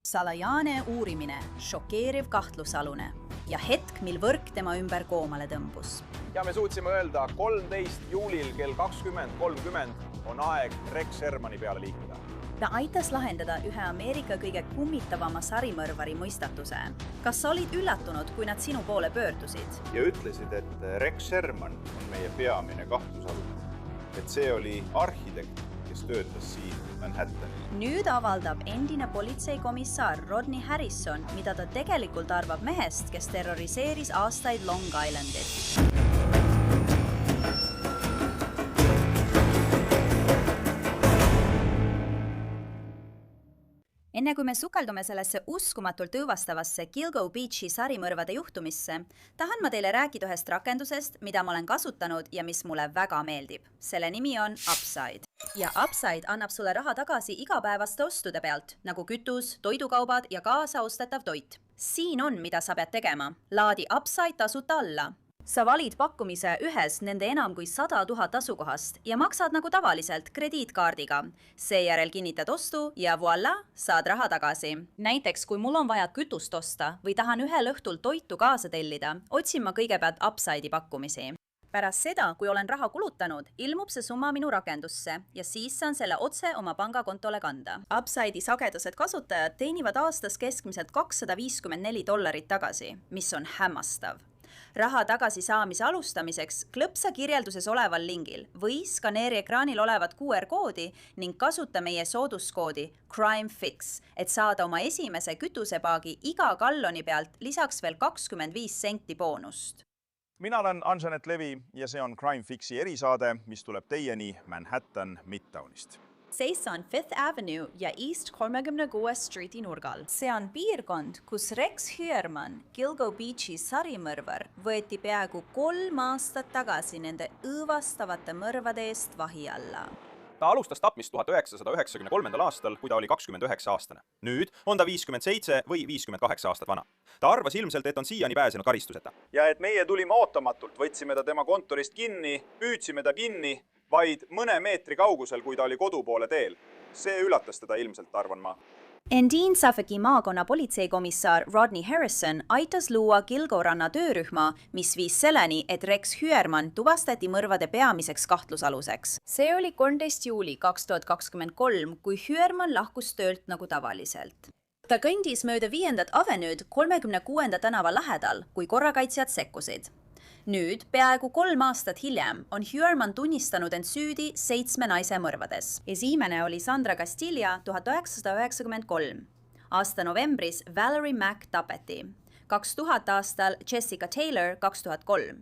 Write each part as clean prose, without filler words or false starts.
Salajane uurimine, šokeeriv kahtlusalune ja hetk, mil võrk tema ümber koomale tõmbus. Ja me suutsime öelda 13 juulil kell 20:30 on aeg Rex Shermani peale liikuda. Ta aitas lahendada ühe Ameerika kõige kummitavama sarimõrvari mõistatuse. Kas sa olid üllatunud, kui nad sinu poole pöördusid? Ja ütlesid, et Rex Sherman on meie peamine kahtlusalune. Et see oli arhitekt, kes töötas siin Manhattanil. Nüüd avaldab endine politseikomissar Rodney Harrison, mida ta tegelikult arvab mehest, kes terroriseeris aastaid Long Islandit. Enne kui me sukeldume sellesse uskumatult õõvastavasse Gilgo Beachi sarimõrvade juhtumisse, tahan ma teile rääkida ühest rakendusest, mida ma olen kasutanud ja mis mulle väga meeldib. Selle nimi on Upside. Ja Upside annab sulle raha tagasi igapäevaste ostude pealt, nagu kütus, toidukaubad ja kaasaostetav toit. Siin on, mida sa pead tegema. Laadi Upside tasuta alla. Sa valid pakkumise ühes nende enam kui 100 000 asukohast ja maksad nagu tavaliselt krediitkaardiga. Seejärel kinnitad ostu ja voila, saad raha tagasi. Näiteks, kui mul on vaja kütust osta või tahan ühel õhtul toitu kaasa tellida, otsin ma kõigepealt Upside'i pakkumisi. Pärast seda, kui olen raha kulutanud, ilmub see summa minu rakendusse ja siis saan selle otse oma pangakontole kanda. Upside'i sagedased kasutajad teenivad aastas keskmiselt $254 tagasi, mis on hämmastav. Raha tagasi saamise alustamiseks klõpsa kirjelduses oleval lingil või skaneeri ekraanil olevat QR-koodi ning kasuta meie sooduskoodi CrimeFix, et saada oma esimese kütusepaagi iga galloni pealt lisaks veel 25 senti boonust. Mina olen Anjanet Levi ja see on CrimeFixi erisaade, mis tuleb teieni Manhattan Midtownist. Seisan Fifth Avenue ja East 36 Streeti nurgal. See on piirkond, kus Rex Sherman, Gilgo Beachi sarimõrvar, võeti peaaegu 3 aastat tagasi nende õõvastavate mõrvade eest vahi alla. Ta alustas tapmist 1993. aastal, kui ta oli 29-aastane. Nüüd on ta 57 või 58 aastat vana. Ta arvas ilmselt, et on siiani pääsenud karistuseta. Ja et meie tulime ootamatult, võtsime ta tema kontorist kinni, püüdsime ta kinni, vaid mõne meetri kaugusel, kui ta oli kodu poole teel. See üllatas teda ilmselt, arvan ma. Endine Suffolki maakonna politseikomissar Rodney Harrison aitas luua Gilgo ranna töörühma, mis viis selleni, et Rex Sherman tuvastati mõrvade peamiseks kahtlusaluseks. See oli 13 juuli 2023, kui Sherman lahkus töölt nagu tavaliselt. Ta kõndis mööda 5. Avenue'd 36. tänava lähedal, kui korrakaitsjad sekkusid. Nüüd, peaaegu 3 aastat hiljem, on Sherman tunnistanud end süüdi 7 naise mõrvades. Esimene oli Sandra Castilla 1993. Aasta novembris Valerie Mack tapeti. 2000 aastal Jessica Taylor 2003.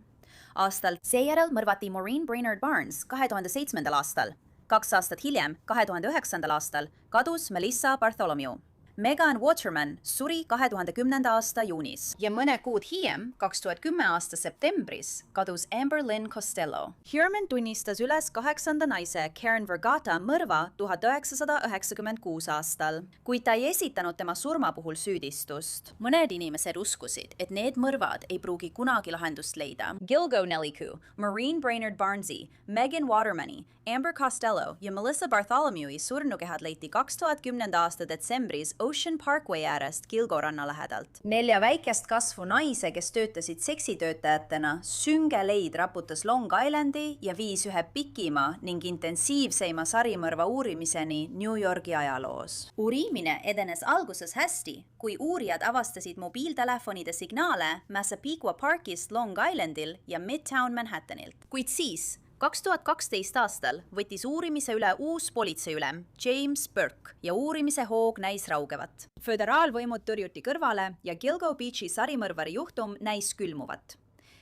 Aastal seejärel mõrvati Maureen Brainerd Barnes 2007. aastal. 2 aastat hiljem, 2009. aastal, kadus Melissa Bartholomew. Megan Waterman suri 2010. aasta juunis ja mõne kuud hiljem, 2010. aasta septembris, kadus Amber Lynn Costello. Sherman tunnistas üles 8. naise Karen Vergata mõrva 1996 aastal, kuid ta ei esitanud tema surma puhul süüdistust. Mõned inimesed uskusid, et need mõrvad ei pruugi kunagi lahendust leida. Gilgo Nelliku, Maureen Brainerd Barnes'i, Megan Watermani, Amber Costello ja Melissa Bartholomew'i surnukehad leiti 2010. aasta detsembris Ocean Parkway äärest Gilgo ranna lähedalt. 4 väikest kasvu naise, kes töötasid seksitöötajatena, sünge leid raputas Long Islandi ja viis ühe pikima ning intensiivseima sarimõrva uurimiseni New Yorgi ajaloos. Uurimine edenes alguses hästi, kui uurijad avastasid mobiiltelefonide signaale Massapequa Parkist Long Islandil ja Midtown Manhattanilt. Kuid siis 2012 aastal võttis uurimise üle uus politseiülem James Burke ja uurimise hoog näis raugevat. Föderaalvõimud tõrjuti kõrvale ja Gilgo Beachi sarimõrvari juhtum näis külmuvat.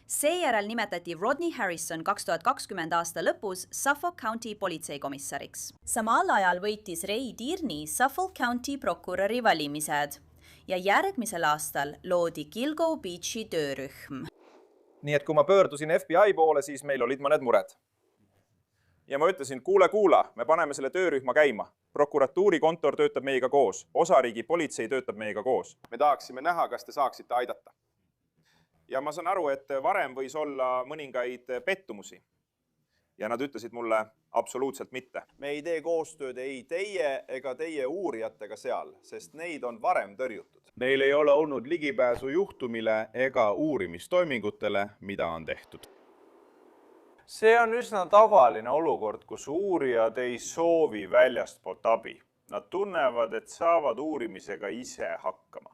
Seejärel nimetati Rodney Harrison 2020 aasta lõpus Suffolk County politseikomissariks. Samal ajal võitis Ray Tierney Suffolk County prokuröri valimised ja järgmisel aastal loodi Gilgo Beachi töörühm. Nii et kui ma pöördusin FBI poole, siis meil olid mõned mured. Ja ma ütlesin, kuule, me paneme selle töörühma käima. Prokuratuuri kontor töötab meiega koos. Osariigi politsei töötab meiega koos. Me tahaksime näha, kas te saaksite aidata. Ja ma saan aru, et varem võis olla mõningaid pettumusi. ja nad ütlesid mulle absoluutselt mitte. Me ei tee koostööd ei teie ega teie uurijatega seal, sest neid on varem tõrjutud. Neil ei ole olnud ligipääsu juhtumile ega uurimistoimingutele, mida on tehtud. See on üsna tavaline olukord, kus uurijad ei soovi väljastpoolt abi. Nad tunnevad, et saavad uurimisega ise hakkama.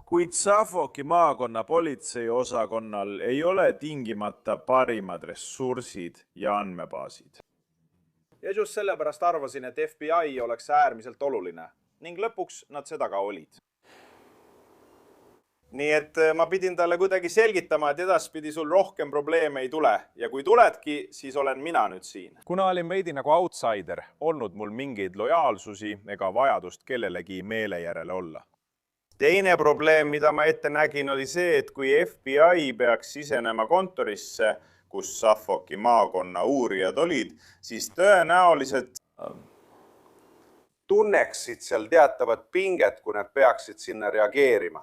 Kuid Suffolki maakonna politseiosakonnal ei ole tingimata parimad ressursid ja andmebaasid. Ja just sellepärast arvasin, et FBI oleks äärmiselt oluline ning lõpuks nad seda ka olid. Nii et ma pidin talle kuidagi selgitama, et edaspidi sul rohkem probleeme ei tule ja kui tuledki, siis olen mina nüüd siin. Kuna olin veidi nagu outsider, olnud mul mingeid lojaalsusi ega vajadust kellelegi meele järele olla. Teine probleem, mida ma ette nägin, oli see, et kui FBI peaks sisenema kontorisse, kus Suffolki maakonna uurijad olid, siis tõenäoliselt tunneksid seal teatavat pinget, kui nad peaksid sinna reageerima.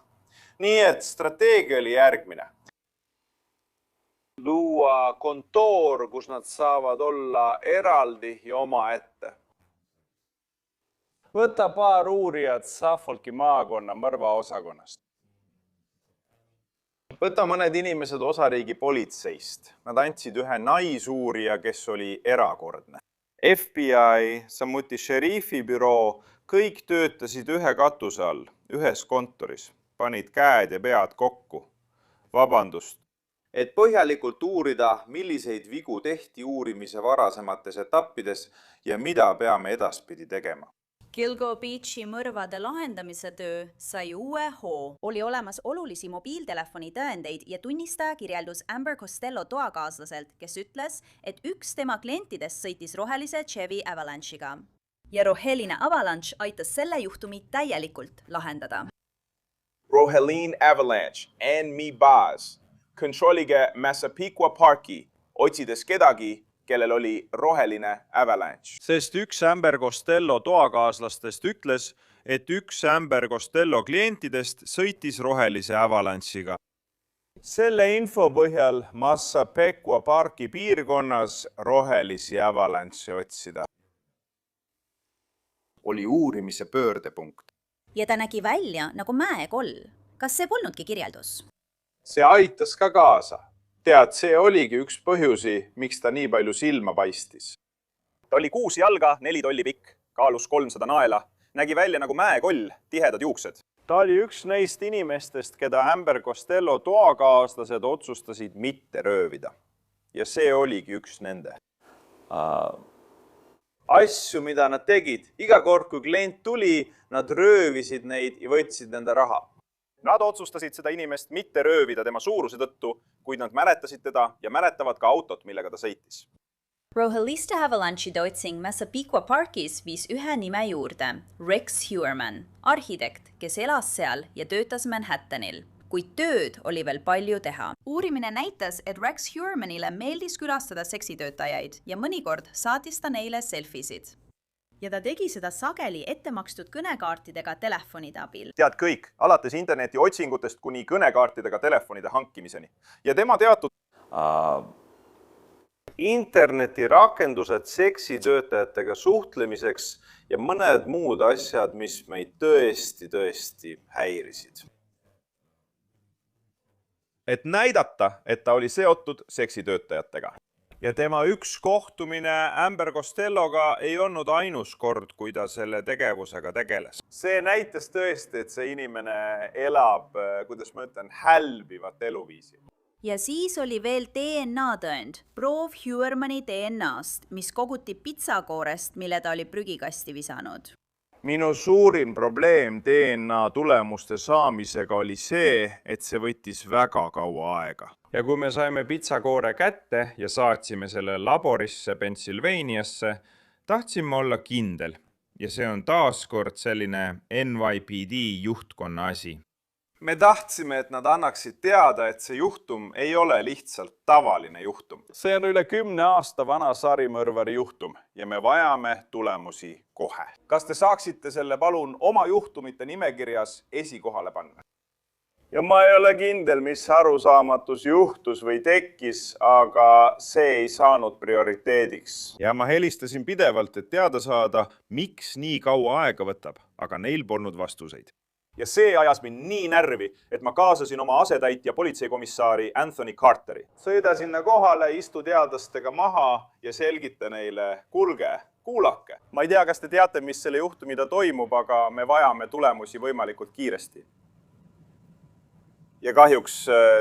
Nii et strateegia oli järgmine. Luua kontoor, kus nad saavad olla eraldi ja omaette. Võta paar uurijat Suffolki maakonna mõrvaosakonnast. võta mõned inimesed osariigi politseist. Nad andsid ühe naisuurija, kes oli erakordne. FBI, samuti šerifibüroo, kõik töötasid ühe katuse all, ühes kontoris. Panid käed ja pead kokku. Vabandust. Et põhjalikult uurida, milliseid vigu tehti uurimise varasemates etappides ja mida peame edaspidi tegema. Gilgo Beachi mõrvade lahendamise töö sai uue hoo. Oli olemas olulisi mobiiltelefoni tõendeid ja tunnistaja kirjeldus Amber Costello toakaaslaselt, kes ütles, et üks tema klientidest sõitis rohelise Chevy Avalanche'iga. Ja roheline Avalanche aitas selle juhtumi täielikult lahendada. Roheline Avalanche, Ann Me Baz, kontrollige Massapequa Parki, otsides kedagi, kellel oli roheline Avalanche. Sest üks Amber Costello toakaaslastest ütles, et üks Amber Costello klientidest sõitis rohelise Avalanche'iga. Selle info põhjal Massapequa Parki piirkonnas rohelisi Avalanche'i otsida. Oli uurimise pöördepunkt. Ja ta nägi välja nagu mäekoll. Kas see polnudki kirjeldus? See aitas ka kaasa. Tead, see oligi üks põhjusi, miks ta nii palju silma paistis. Ta oli 6 jalga, 4 tolli pikk, kaalus 300 naela, nägi välja nagu mäekoll, tihedad juuksed. Ta oli üks neist inimestest, keda Amber Costello toakaaslased otsustasid mitte röövida. Ja see oligi üks nende. Asju, mida nad tegid. Iga kord, kui klient tuli, nad röövisid neid ja võtsid nende raha. Nad otsustasid seda inimest mitte röövida tema suuruse tõttu, kuid nad mäletasid teda ja mäletavad ka autot, millega ta sõitis. Roheliste Avalanche'ide otsing Massapequa Parkis viis ühe nime juurde, Rex Heuermann, arhitekt, kes elas seal ja töötas Manhattanil. Kuid tööd oli veel palju teha. Uurimine näitas, et Rex Heuermannile meeldis külastada seksitöötajaid ja mõnikord saatis ta neile selfisid. Ja ta tegi seda sageli ettemakstud kõnekaartidega telefonide abil. Tead kõik, alates interneti otsingutest kuni kõnekaartidega telefonide hankimiseni. Ja tema teatud Internetirakendused seksitöötajatega suhtlemiseks ja mõned muud asjad, mis meid tõesti häirisid. et näidata, et ta oli seotud seksitöötajatega. Ja tema üks kohtumine Amber Costelloga ei olnud ainus kord, kui ta selle tegevusega tegeles. See näitas tõesti, et see inimene elab, kuidas ma ütlen, hälbivat eluviisi. Ja siis oli veel DNA-tõend, proov Heuermanni DNA-st, mis koguti pitsakoorest, mille ta oli prügikasti visanud. Minu suurim probleem DNA tulemuste saamisega oli see, et see võttis väga kaua aega. Ja kui me saime pitsakoore kätte ja saatsime selle laborisse Pennsylvaniasse, tahtsime olla kindel. Ja see on taaskord selline NYPD juhtkonna asi. Me tahtsime, et nad annaksid teada, et see juhtum ei ole lihtsalt tavaline juhtum. See on üle 10 aasta vana sarimõrvari juhtum ja me vajame tulemusi kohe. Kas te saaksite selle palun oma juhtumite nimekirjas esikohale panna? ja ma ei ole kindel, mis arusaamatus juhtus või tekkis, aga see ei saanud prioriteediks. ja ma helistasin pidevalt, et teada saada, miks nii kaua aega võtab, aga neil polnud vastuseid. ja see ajas mind nii närvi, et ma kaasasin oma asetäitja politseikomissaari Anthony Carteri. Sõida sinna kohale, istu teadlastega maha ja selgita neile, kuulge, kuulake. Ma ei tea, kas te teate, mis selle juhtumiga toimub, aga me vajame tulemusi võimalikult kiiresti. Ja kahjuks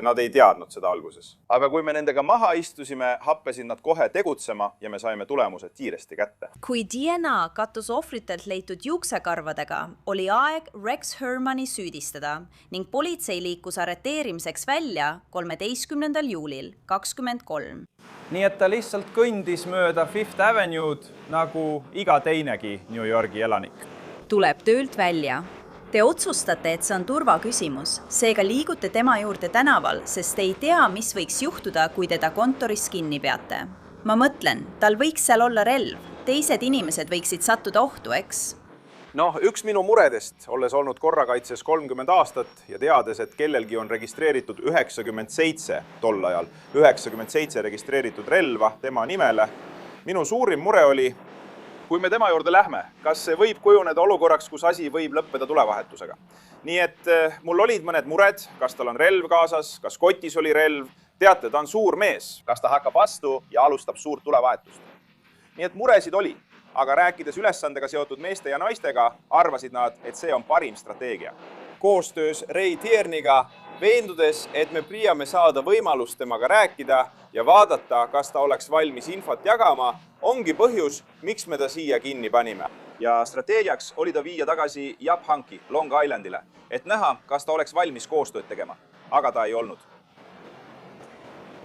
nad ei teadnud seda alguses. Aga kui me nendega maha istusime, happesid nad kohe tegutsema ja me saime tulemused kiiresti kätte. Kui DNA kattus ohvritelt leitud juuksekarvadega, oli aeg Rex Heuermanni süüdistada ning politsei liikus arreteerimiseks välja 13. juulil 2023. Nii et ta lihtsalt kõndis mööda Fifth Avenue'd nagu iga teinegi New Yorgi elanik. Tuleb töölt välja. Te otsustate, et see on turvaküsimus, seega liigute tema juurde tänaval, sest ei tea, mis võiks juhtuda, kui teda kontoris kinni peate. Ma mõtlen, tal võiks seal olla relv. Teised inimesed võiksid sattuda ohtu, eks? Üks minu muredest, olles olnud korrakaitses 30 aastat ja teades, et kellelgi on registreeritud 97 tol ajal, 97 registreeritud relva tema nimele. Minu suurim mure oli, kui me tema juurde lähme, kas see võib kujuneda olukorraks, kus asi võib lõppeda tulevahetusega. Nii et mul olid mõned mured, kas tal on relv kaasas, kas kotis oli relv. Teate, ta on suur mees, kas ta hakkab vastu ja alustab suurt tulevahetust. Nii et muresid oli, aga rääkides ülesandega seotud meeste ja naistega, arvasid nad, et see on parim strateegia. Koostöös Ray Tierney'ga, veendudes, et me püüame saada võimalust temaga rääkida ja vaadata, kas ta oleks valmis infot jagama, ongi põhjus, miks me ta siia kinni panime. Ja strateegiaks oli ta viia tagasi Yaphanki Long Islandile, et näha, kas ta oleks valmis koostööd tegema, aga ta ei olnud.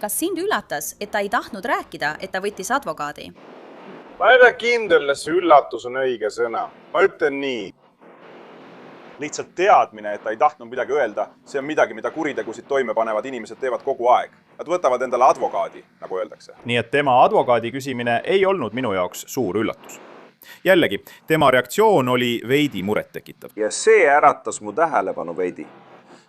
Kas sind üllatas, et ta ei tahtnud rääkida, et ta võttis advokaadi? Ma ei ole kindel, et see üllatus on õige sõna. Ma ütlen nii. Lihtsalt teadmine, et ta ei tahtnud midagi öelda, see on midagi, mida kuritegusid toime panevad inimesed teevad kogu aeg. Nad võtavad endale advokaadi, nagu öeldakse. Nii et tema advokaadi küsimine ei olnud minu jaoks suur üllatus. Jällegi, tema reaktsioon oli veidi muret tekitav. Ja see äratas mu tähelepanu veidi.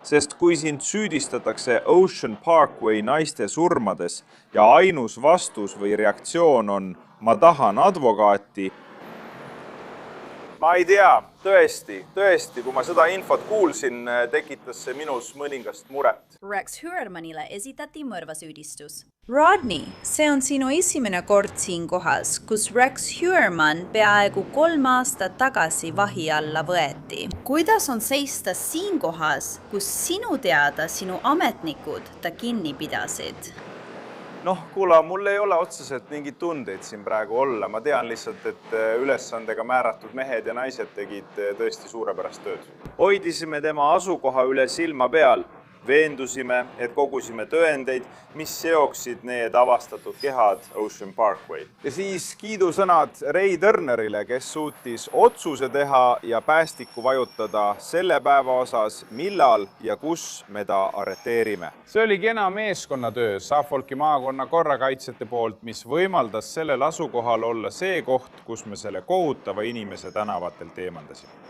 Sest kui sind süüdistatakse Ocean Parkway naiste surmades ja ainus vastus või reaktsioon on ma tahan advokaati, ma ei tea, tõesti, kui ma seda infot kuulsin, tekitas see minus mõningast muret. Rex Heuermannile esitati mõrvasüüdistus. Rodney, see on sinu esimene kord siin kohas, kus Rex Heuermann peaaegu 3 aastat tagasi vahi alla võeti. Kuidas on seista siin kohas, kus sinu teada sinu ametnikud ta kinni pidasid? Kuula, mul ei ole otseselt mingeid tundeid siin praegu olla. Ma tean lihtsalt, et ülesandega määratud mehed ja naised tegid tõesti suurepärast tööd. Hoidisime tema asukoha üle silma peal. Veendusime, et kogusime tõendeid, mis seoksid need avastatud kehad Ocean Parkway. Ja siis kiidusõnad Ray Turnerile, kes suutis otsuse teha ja päästiku vajutada selle päeva osas, millal ja kus me ta arreteerime. See oli kena meeskonnatöö Suffolki maakonna korrakaitsjate poolt, mis võimaldas sellel asukohal olla see koht, kus me selle kohutava inimese tänavatelt eemaldasime.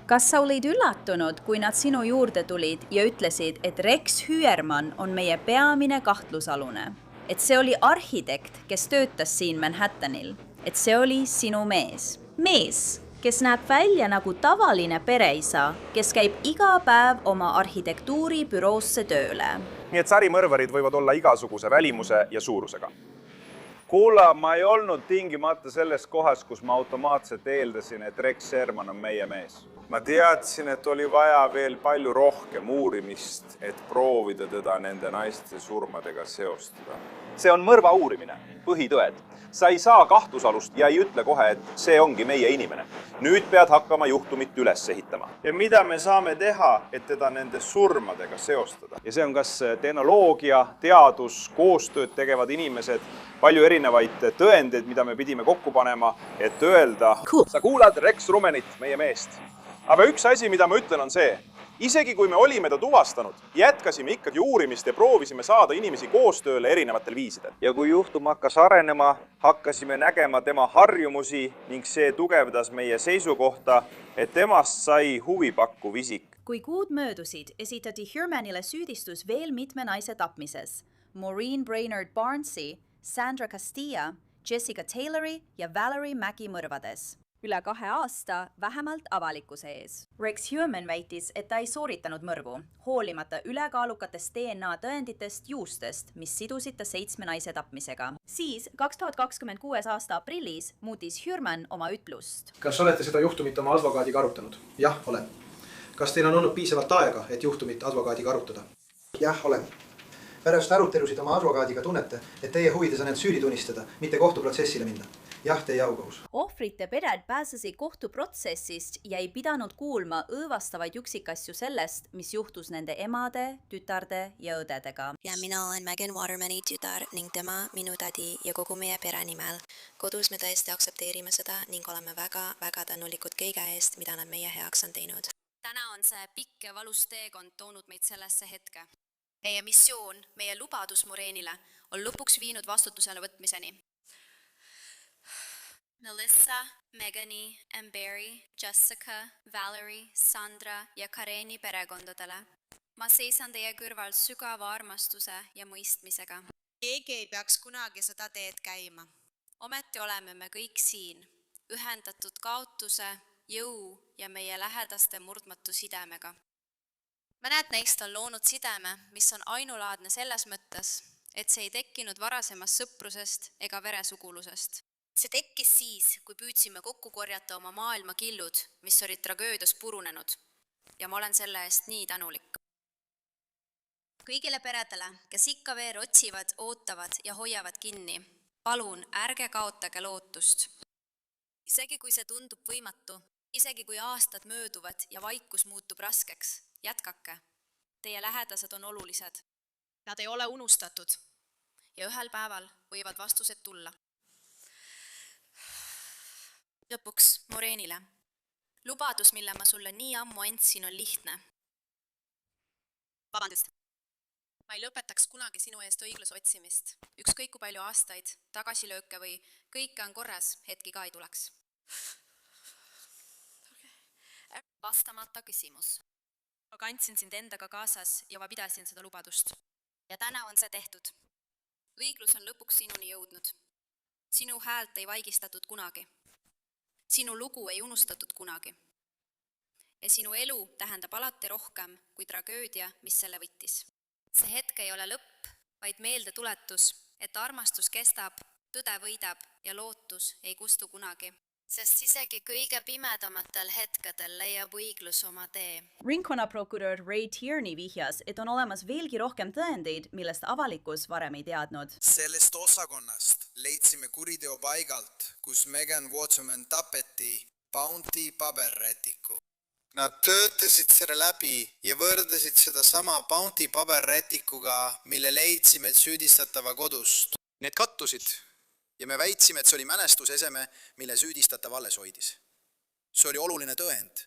Kas sa olid üllatunud, kui nad sinu juurde tulid ja ütlesid, et Rex Heuermann on meie peamine kahtlusalune? Et see oli arhitekt, kes töötas siin Manhattanil? Et see oli sinu mees? Mees, kes näeb välja nagu tavaline pereisa, kes käib iga päev oma arhitektuuribüroosse tööle. Nii et sarimõrvarid võivad olla igasuguse välimuse ja suurusega. Kuula, ma ei olnud tingimata selles kohas, kus ma automaatselt eeldasin, et Rex Heuermann on meie mees. Ma teadsin, et oli vaja veel palju rohkem uurimist, et proovida teda nende naiste surmadega seostada. See on mõrva uurimine, põhitõed. Sa ei saa kahtlusalust ja ei ütle kohe, et see ongi meie inimene. Nüüd pead hakkama juhtumit üles ehitama. Ja mida me saame teha, et teda nende surmadega seostada? Ja see on kas tehnoloogia, teadus, koostööd tegevad inimesed, palju erinevaid tõendeid, mida me pidime kokku panema, et öelda, sa kuulad Rex Heuermannit, meie meest. Aga üks asi, mida ma ütlen, on see, Isegi kui me olime ta tuvastanud, jätkasime ikkagi uurimist ja proovisime saada inimesi koostööle erinevatel viisidel. ja kui juhtum hakkas arenema, hakkasime nägema tema harjumusi ning see tugevdas meie seisukohta, et temast sai huvipakkuv isik. kui kuud möödusid, esitati Huermanile süüdistus veel mitme naise tapmises. Maureen Brainerd Barnesi, Sandra Castilla, Jessica Taylori ja Valerie Mackie mõrvades. Üle 2 aasta vähemalt avalikkuse ees. Rex Huerman väitis, et ta ei sooritanud mõrvu, hoolimata ülekaalukatest DNA tõenditest juustest, mis sidusid ta 7 naise tapmisega. Siis 2026. aasta aprillis muutis Huerman oma ütlust. Kas olete seda juhtumit oma advokaadiga arutanud? Jah, olen. Kas teil on olnud piisavalt aega, et juhtumit advokaadiga arutada? Jah, olen. Pärast arutelusid oma advokaadiga tunnete, et teie huvides on end süüdi tunnistada, mitte kohtuprotsessile minna. Jah, teie aukohus. Ohvrite pered pääsesid kohtuprotsessist ja ei pidanud kuulma õõvastavaid üksikasju sellest, mis juhtus nende emade, tütarde ja õdedega. Ja mina olen Megan Watermani tütar ning tema, minu tädi ja kogu meie pere nimel. Kodus me tõesti aksepteerime seda ning oleme väga tänulikud kõige eest, mida nad meie heaks on teinud. Täna on see pikk ja valus teekond toonud meid sellesse hetke. Meie missioon, meie lubadus Moreenile on lõpuks viinud vastutusele võtmiseni. Melissa, Megani, Barry, Jessica, Valerie, Sandra ja Kareeni perekondadele. Ma seisan teie kõrval sügava armastuse ja mõistmisega. Keegi ei peaks kunagi seda teed käima. Ometi oleme me kõik siin, ühendatud kaotuse, jõu ja meie lähedaste murdmatu sidemega. Mõned neist on loonud sideme, mis on ainulaadne selles mõttes, et see ei tekkinud varasemast sõprusest ega veresugulusest. See tekkis siis, kui püüdsime kokku korjata oma maailma killud, mis olid tragöödias purunenud. Ja ma olen selle eest nii tänulik. Kõigile peredele, kes ikka veel otsivad, ootavad ja hoiavad kinni, palun ärge kaotage lootust. Isegi kui see tundub võimatu, isegi kui aastad mööduvad ja vaikus muutub raskeks, jätkake. Teie lähedased on olulised. Nad ei ole unustatud. Ja ühel päeval võivad vastused tulla. Lõpuks Moreenile. Lubadus, mille ma sulle nii ammu andsin, on lihtne. Vabandust. Ma ei lõpetaks kunagi sinu eest õigluse otsimist. Ükskõik kui palju aastaid, tagasilööke või kõike on korras, hetki ka ei tuleks. Vastamata küsimus. Ma kandsin sind endaga kaasas ja ma pidasin seda lubadust. Ja täna on see tehtud. Õiglus on lõpuks sinuni jõudnud. Sinu häält ei vaigistatud kunagi. Sinu lugu ei unustatud kunagi. Ja sinu elu tähendab alati rohkem kui tragöödia, mis selle võttis. See hetk ei ole lõpp, vaid meeldetuletus, et armastus kestab, tõde võidab ja lootus ei kustu kunagi. Sest isegi kõige pimedamatel hetkedel leiab õiglus oma tee. Ringkonnaprokurör Ray Tierney vihjas, et on olemas veelgi rohkem tõendeid, millest avalikkus varem ei teadnud. Sellest osakonnast leidsime kuriteo paigalt, kus Megan Waterman tapeti Bounty paberrätiku. Nad töötasid selle läbi ja võrdasid seda sama Bounty paberrätikuga, mille leidsime süüdistatava kodust. Need kattusid ja me väitsime, et see oli mälestuseseme, mille süüdistatav alles hoidis. See oli oluline tõend.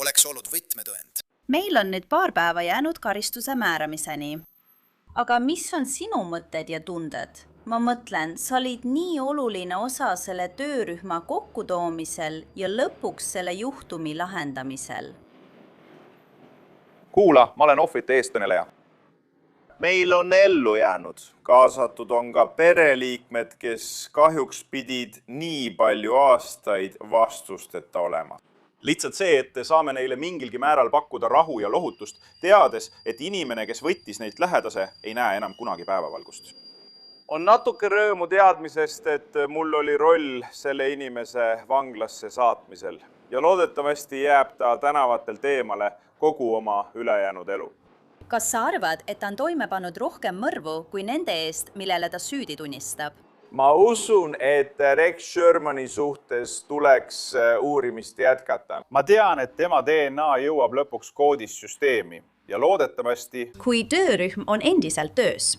Oleks olnud võtmetõend. Meil on nüüd paar päeva jäänud karistuse määramiseni. Aga mis on sinu mõtted ja tunded? Ma mõtlen, sa olid nii oluline osa selle töörühma kokkutoomisel ja lõpuks selle juhtumi lahendamisel. Kuula, ma olen ohvrite eestkõneleja. Meil on ellu jäänud. Kaasatud on ka pereliikmed, kes kahjuks pidid nii palju aastaid vastusteta olema. Lihtsalt see, et saame neile mingilgi määral pakkuda rahu ja lohutust, teades, et inimene, kes võttis neid lähedase, ei näe enam kunagi päevavalgust. On natuke rõõmu teadmisest, et mul oli roll selle inimese vanglasse saatmisel ja loodetavasti jääb ta tänavatel teemale kogu oma ülejäänud elu. Kas sa arvad, et ta on toime pannud rohkem mõrvu kui nende eest, millele ta süüdi tunnistab? Ma usun, et Rex Huermani suhtes tuleks uurimist jätkata. Ma tean, et tema DNA jõuab lõpuks koodissüsteemi ja loodetavasti... Kui töörühm on endiselt töös.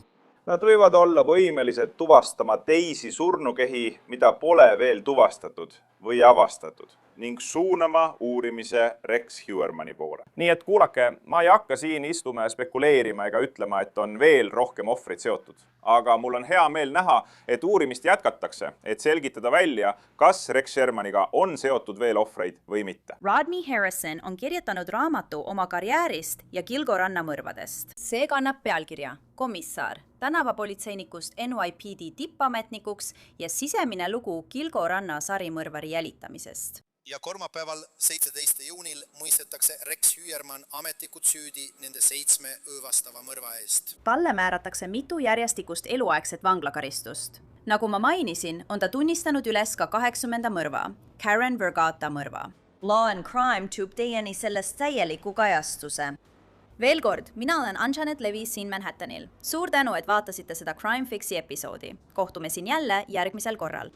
Nad võivad olla võimelised tuvastama teisi surnukehi, mida pole veel tuvastatud või avastatud. ning suunama uurimise Rex Heuermanni poole. nii et kuulake, ma ei hakka siin istuma ja spekuleerima ega ütlema, et on veel rohkem ohvreid seotud. Aga mul on hea meel näha, et uurimist jätkatakse, et selgitada välja, kas Rex Heuermanniga on seotud veel ohvreid või mitte. Rodney Harrison on kirjutanud raamatu oma karjäärist ja Kilgoranna mõrvadest. See kannab pealkirja Komissar, tänavapolitseinikust NYPD tippametnikuks ja sisemine lugu Kilgoranna sarimõrvari jälitamisest. Ja kolmapäeval 17. juunil mõistetakse Rex Heuermann ametlikult süüdi nende 7 õõvastava mõrva eest. Talle määratakse mitu järjestikust eluaegset vanglakaristust. Nagu ma mainisin, on ta tunnistanud üles ka 80 mõrva, Karen Vergata mõrva. Law and Crime tüüb teieni sellest täieliku kajastuse. Veel kord, mina olen Anjanet Levi siin Manhattanil. Suur tänu, et vaatasite seda Crime Fixi episoodi. Kohtume siin jälle järgmisel korral.